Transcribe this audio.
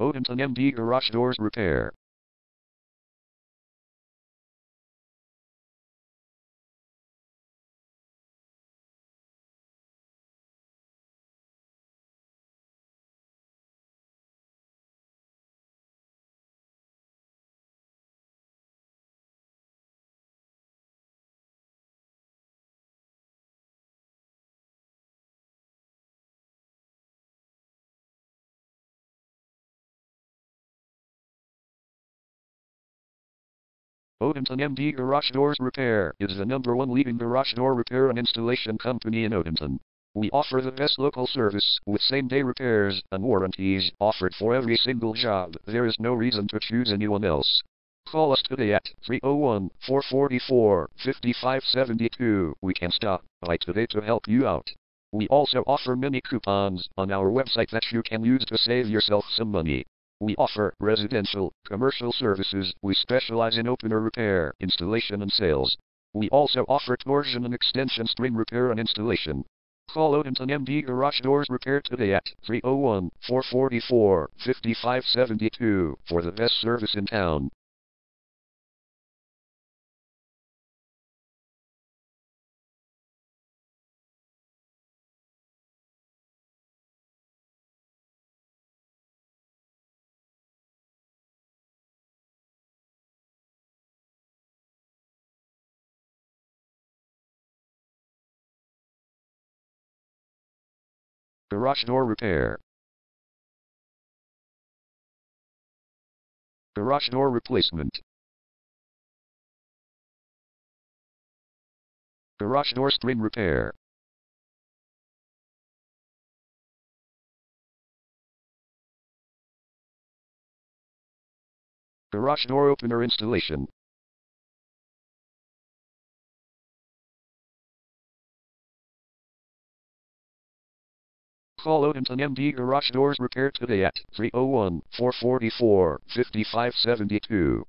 Odenton MD Garage Doors Repair. Odenton MD Garage Doors Repair is the #1 leading garage door repair and installation company in Odenton. We offer the best local service with same-day repairs and warranties offered for every single job. There is no reason to choose anyone else. Call us today at 301-444-5572. We can stop by today to help you out. We also offer many coupons on our website that you can use to save yourself some money. We offer residential, commercial services. We specialize in opener repair, installation and sales. We also offer torsion and extension string repair and installation. Call Odenton MD Garage Doors Repair today at 301-444-5572 for the best service in town. Garage door repair. Garage door replacement. Garage door string repair. Garage door opener installation. Call Odenton MD Garage Doors Repair today at 301-444-5572.